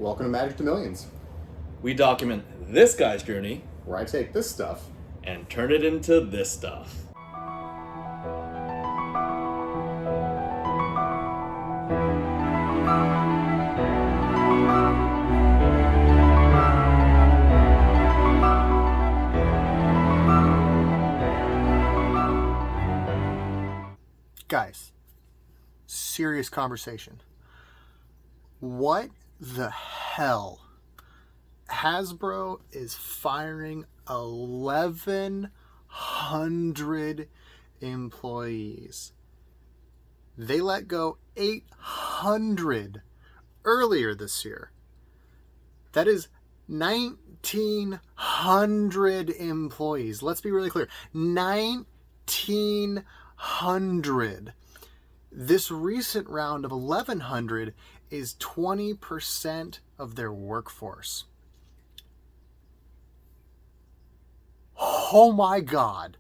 Welcome to Magic to Millions, We document this guy's journey where I take this stuff. and turn it into this stuff. Guys, serious conversation. What the hell? Hasbro is firing 1,100 employees. They let go 800 earlier this year. That is 1,900 employees. Let's be really clear. 1,900. This recent round of 1,100 is 20% of their workforce. Oh my God.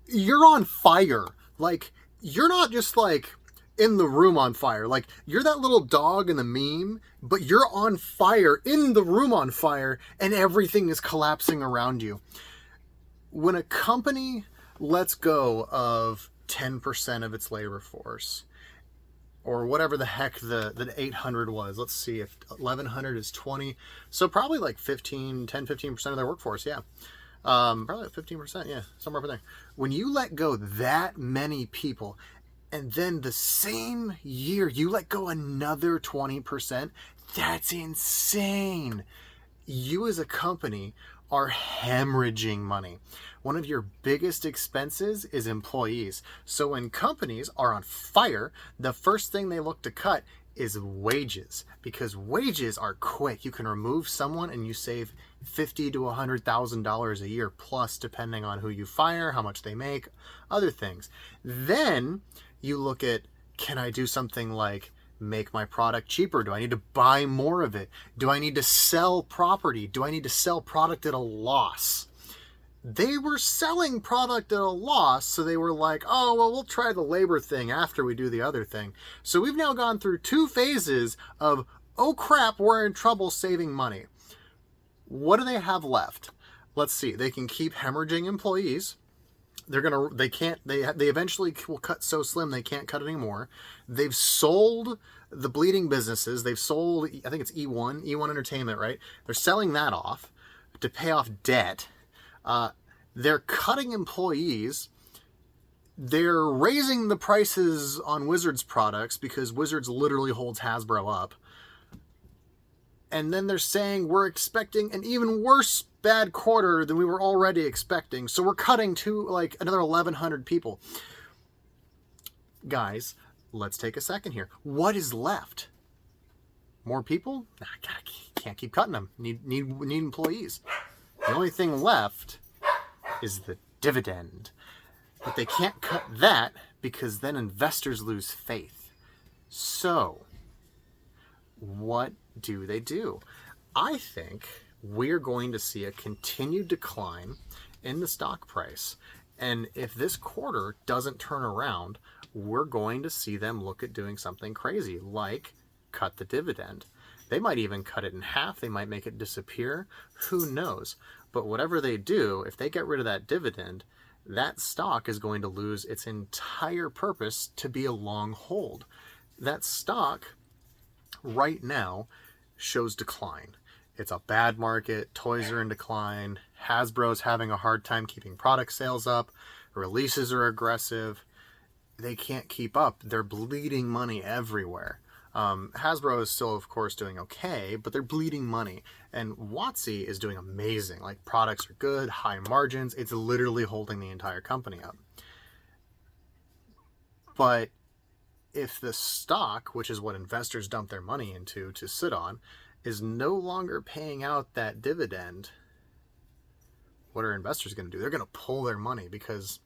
You're on fire. Like, you're not just like in the room on fire. Like, you're that little dog in the meme, but you're on fire, in the room on fire, and everything is collapsing around you. When a company lets go of 10% of its labor force, or whatever the heck the 800 was. Let's see, if 1,100 is 20. So probably like 15% of their workforce, yeah. Probably like 15%, yeah, somewhere over there. When you let go that many people, and then the same year you let go another 20%, that's insane. You as a company are hemorrhaging money. One of your biggest expenses is employees. So when companies are on fire, the first thing they look to cut is wages, because wages are quick. You can remove someone and you save $50,000 to $100,000 a year plus, depending on who you fire, how much they make, other things. Then you look at, can I do something like make my product cheaper? Do I need to buy more of it? Do I need to sell property? Do I need to sell product at a loss? They were selling product at a loss, so they were like, oh, well, we'll try the labor thing after we do the other thing. So we've now gone through 2 phases of, oh crap, we're in trouble saving money. What do they have left? Let's see. They can keep hemorrhaging employees. They eventually will cut so slim they can't cut anymore. They've sold the bleeding businesses. They've sold, I think it's E1 Entertainment, right? They're selling that off to pay off debt. They're cutting employees. They're raising the prices on Wizards products because Wizards literally holds Hasbro up. And then they're saying we're expecting an even worse bad quarter than we were already expecting. So we're cutting to like another 1,100 people. Guys, let's take a second here. What is left? More people? Nah, can't keep cutting them. Need employees. The only thing left is the dividend. But they can't cut that because then investors lose faith. So, what do they do? I think we're going to see a continued decline in the stock price. And if this quarter doesn't turn around, we're going to see them look at doing something crazy, like cut the dividend. They might even cut it in half. They might make it disappear. Who knows? But whatever they do, if they get rid of that dividend, that stock is going to lose its entire purpose to be a long hold. That stock right now shows decline. It's a bad market. Toys are in decline. Hasbro's having a hard time keeping product sales up. Releases are aggressive. They can't keep up. They're bleeding money everywhere. Hasbro is still, of course, doing okay, but they're bleeding money. And WOTC is doing amazing. Like, products are good, high margins. It's literally holding the entire company up. But if the stock, which is what investors dump their money into to sit on, is no longer paying out that dividend, what are investors going to do? They're going to pull their money because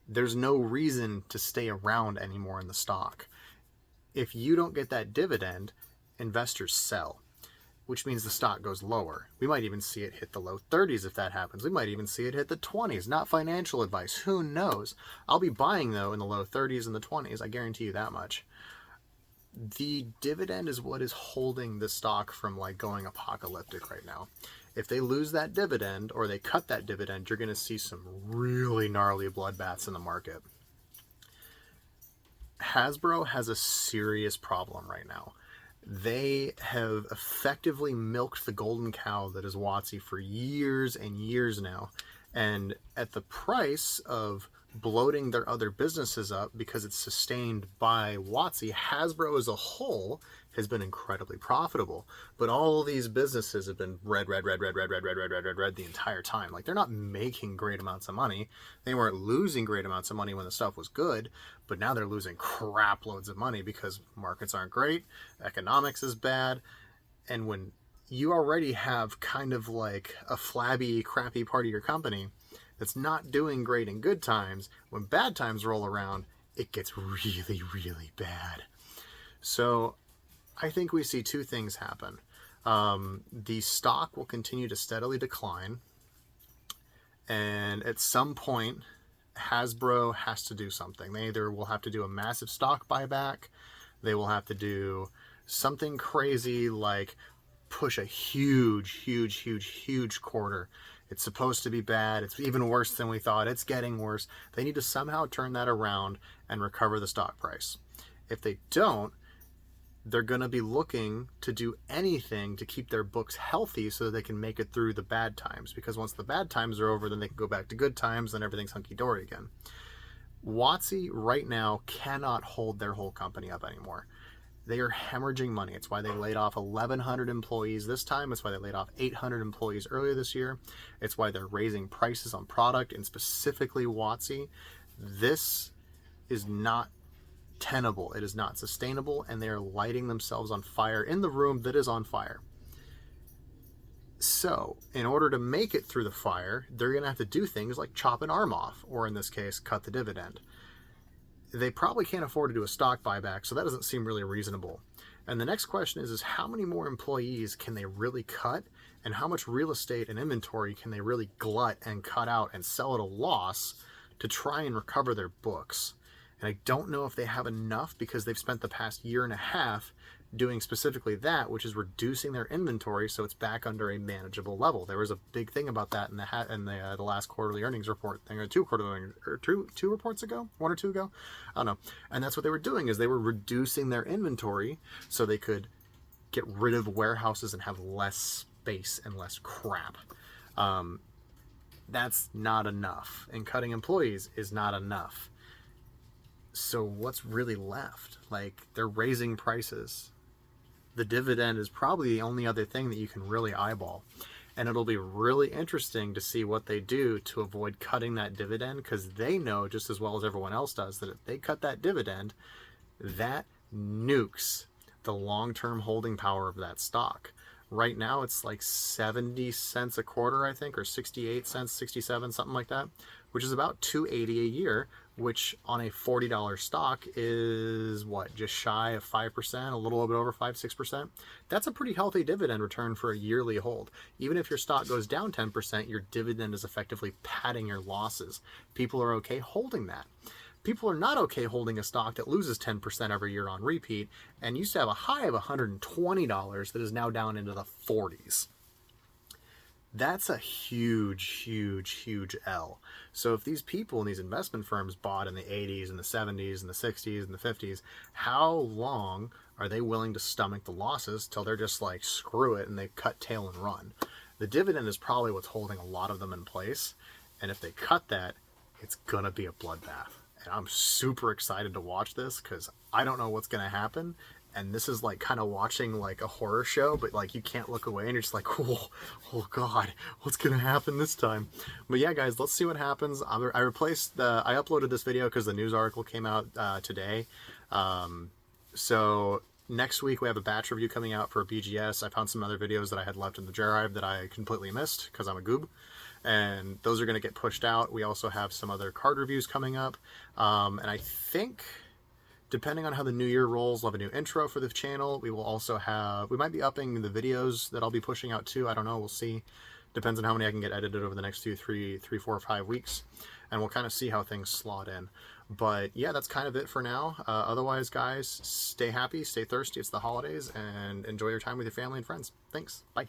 there's no reason to stay around anymore in the stock. If you don't get that dividend, investors sell, which means the stock goes lower. We might even see it hit the low 30s if that happens. We might even see it hit the 20s. Not financial advice. Who knows? I'll be buying, though, in the low 30s and the 20s. I guarantee you that much. the dividend is what is holding the stock from like going apocalyptic right now. If they lose that dividend or they cut that dividend, you're going to see some really gnarly bloodbaths in the market. Hasbro has a serious problem right now. They have effectively milked the golden cow that is WOTC for years and years now. And at the price of bloating their other businesses up because it's sustained by WOTC, Hasbro as a whole has been incredibly profitable. But all these businesses have been red the entire time. Like, they're not making great amounts of money. They weren't losing great amounts of money when the stuff was good, but now they're losing crap loads of money because markets aren't great, economics is bad, and when you already have kind of like a flabby, crappy part of your company that's not doing great in good times, when bad times roll around, it gets really, really bad. So I think we see two things happen. The stock will continue to steadily decline, and at some point, Hasbro has to do something. They either will have to do a massive stock buyback, they will have to do something crazy like push a huge quarter. It's supposed to be bad. It's even worse than we thought. It's getting worse. They need to somehow turn that around and recover the stock price. If they don't, they're going to be looking to do anything to keep their books healthy so that they can make it through the bad times. Because once the bad times are over, then they can go back to good times and everything's hunky-dory again. WOTC right now cannot hold their whole company up anymore. They are hemorrhaging money. It's why they laid off 1,100 employees this time. It's why they laid off 800 employees earlier this year. It's why they're raising prices on product, and specifically WOTC. This is not tenable. It is not sustainable, and they are lighting themselves on fire in the room that is on fire. So, in order to make it through the fire, they're going to have to do things like chop an arm off, or in this case, cut the dividend. They probably can't afford to do a stock buyback, so that doesn't seem really reasonable. And the next question is how many more employees can they really cut, and how much real estate and inventory can they really glut and cut out and sell at a loss to try and recover their books? And I don't know if they have enough, because they've spent the past year and a half doing specifically that, which is reducing their inventory so it's back under a manageable level. There was a big thing about that in the last quarterly earnings report thing, or two reports ago, 1 or 2 ago, I don't know. And that's what they were doing, is they were reducing their inventory so they could get rid of warehouses and have less space and less crap. That's not enough, and cutting employees is not enough. So what's really left? Like, they're raising prices. The dividend is probably the only other thing that you can really eyeball. And it'll be really interesting to see what they do to avoid cutting that dividend, because they know just as well as everyone else does that if they cut that dividend, that nukes the long-term holding power of that stock. Right now, it's like 70 cents a quarter, I think, or 68 cents, 67, something like that, which is about $2.80 a year, which on a $40 stock is what, just shy of 5%, a little bit over 5-6%. That's a pretty healthy dividend return for a yearly hold. Even if your stock goes down 10%, your dividend is effectively padding your losses. People are okay holding that. People are not okay holding a stock that loses 10% every year on repeat and used to have a high of $120 that is now down into the 40s. That's a huge L. So if these people in these investment firms bought in the 80s and the 70s and the 60s and the 50s, how long are they willing to stomach the losses till they're just like, screw it, and they cut tail and run? The dividend is probably what's holding a lot of them in place. And if they cut that, it's going to be a bloodbath. And I'm super excited to watch this, because I don't know what's going to happen. And this is like kind of watching like a horror show, but like you can't look away and you're just like, oh God, what's going to happen this time? But yeah, guys, let's see what happens. I uploaded this video because the news article came out today. So next week we have a batch review coming out for BGS. I found some other videos that I had left in the drive that I completely missed because I'm a goob. And those are going to get pushed out. We also have some other card reviews coming up. And I think, depending on how the new year rolls, we'll have a new intro for the channel. We will also have, we might be upping the videos that I'll be pushing out too. I don't know. We'll see. Depends on how many I can get edited over the next 2, 3, 4, or 5 weeks, and we'll kind of see how things slot in. But yeah, that's kind of it for now. Otherwise, guys, stay happy, stay thirsty. It's the holidays, and enjoy your time with your family and friends. Thanks. Bye.